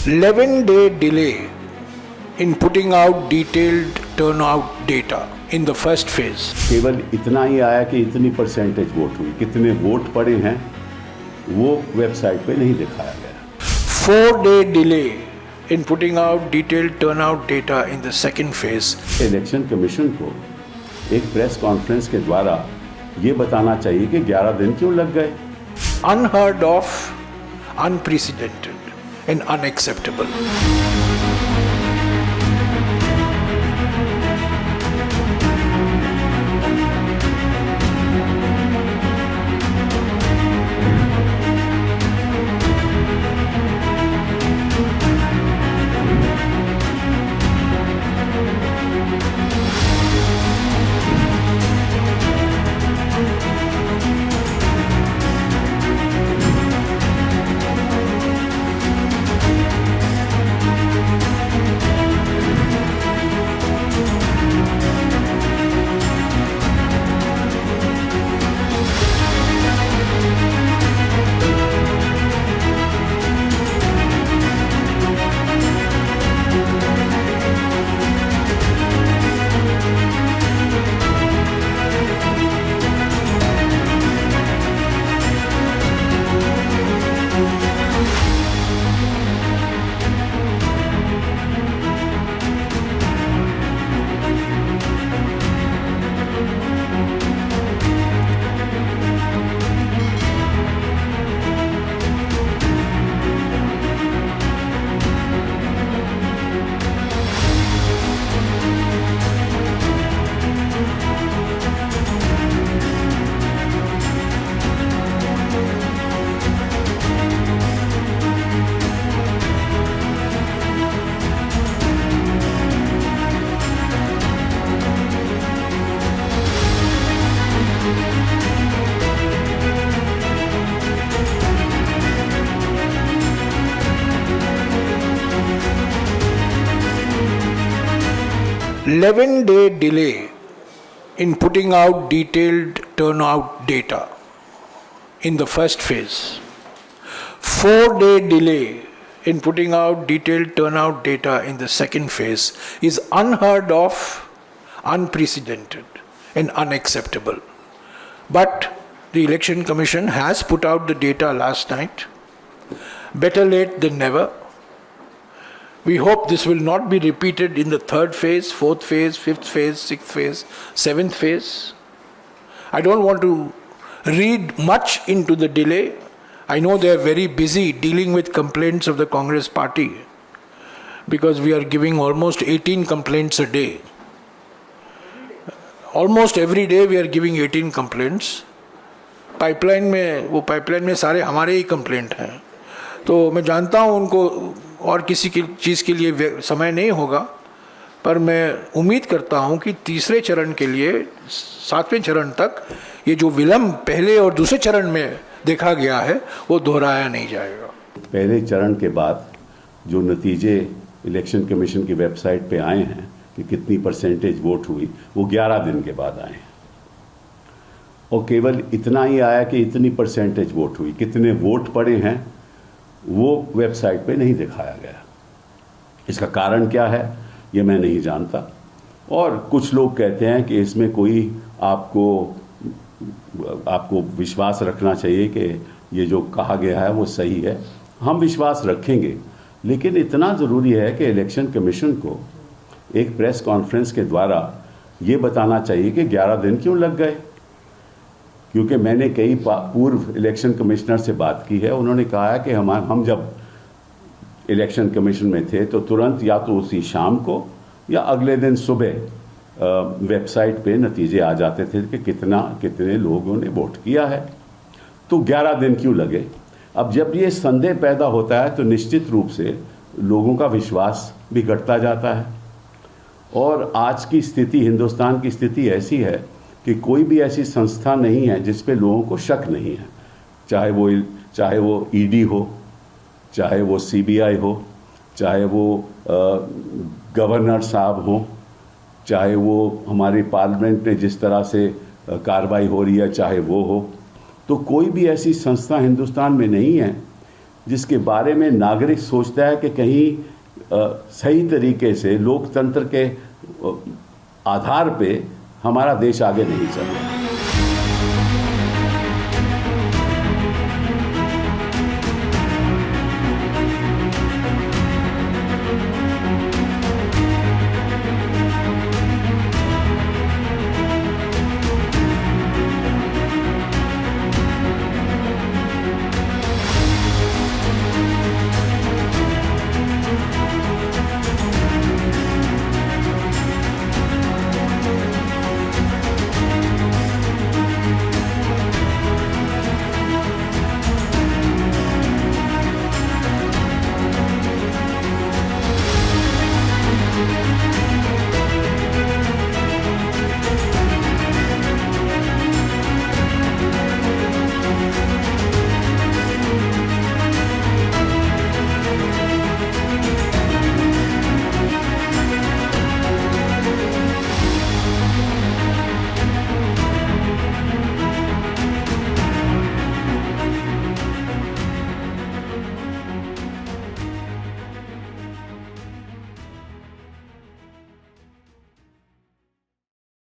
11-day delay in putting out detailed turnout data in the first phase. केवल इतना ही आया कि इतनी परसेंटेज वोट हुई, कितने वोट पड़े हैं वो वेबसाइट पे नहीं दिखाया गया। 4-day delay in putting out detailed turnout data in the second phase. Election commission को एक प्रेस कॉन्फ्रेंस के द्वारा ये बताना चाहिए कि 11 दिन क्यों लग गए। Unheard of, unprecedented and unacceptable. $11-day delay in putting out detailed turnout data in the first phase. 4-day delay in putting out detailed turnout data in the second phase is unheard of, unprecedented and unacceptable. But the Election Commission has put out the data last night. Better late than never. We hope this will not be repeated in the third phase, fourth phase, fifth phase, sixth phase, seventh phase. I don't want to read much into the delay. I know they are very busy dealing with complaints of the Congress party because we are giving almost 18 complaints a day. Almost every day we are giving 18 complaints. Pipeline में सारे हमारे ही complaint हैं, तो मैं जानता हूँ उनको और किसी की चीज़ के लिए समय नहीं होगा, पर मैं उम्मीद करता हूँ कि तीसरे चरण के लिए 7वें चरण तक ये जो विलम्ब पहले और दूसरे चरण में देखा गया है वो दोहराया नहीं जाएगा। पहले चरण के बाद जो नतीजे इलेक्शन कमीशन की वेबसाइट पे आए हैं कि कितनी परसेंटेज वोट हुई वो 11 दिन के बाद आए हैं, और केवल इतना ही आया कि इतनी परसेंटेज वोट हुई, कितने वोट पड़े हैं वो वेबसाइट पे नहीं दिखाया गया। इसका कारण क्या है ये मैं नहीं जानता, और कुछ लोग कहते हैं कि इसमें कोई आपको विश्वास रखना चाहिए कि ये जो कहा गया है वो सही है। हम विश्वास रखेंगे, लेकिन इतना ज़रूरी है कि इलेक्शन कमीशन को एक प्रेस कॉन्फ्रेंस के द्वारा ये बताना चाहिए कि 11 दिन क्यों लग गए, क्योंकि मैंने कई पूर्व इलेक्शन कमिश्नर से बात की है। उन्होंने कहा है कि हम जब इलेक्शन कमीशन में थे तो तुरंत या तो उसी शाम को या अगले दिन सुबह वेबसाइट पे नतीजे आ जाते थे कि कितने लोगों ने वोट किया है, तो 11 दिन क्यों लगे। अब जब ये संदेह पैदा होता है तो निश्चित रूप से लोगों का विश्वास भी घटता जाता है, और आज की स्थिति, हिंदुस्तान की स्थिति ऐसी है कि कोई भी ऐसी संस्था नहीं है जिस पे लोगों को शक नहीं है, चाहे वो ईडी हो, चाहे वो सीबीआई हो, चाहे वो गवर्नर साहब हो, चाहे वो हमारी पार्लियामेंट में जिस तरह से कार्रवाई हो रही है चाहे वो हो, तो कोई भी ऐसी संस्था हिंदुस्तान में नहीं है जिसके बारे में नागरिक सोचता है कि कहीं सही तरीके से लोकतंत्र के आधार पे हमारा देश आगे नहीं चल रहा।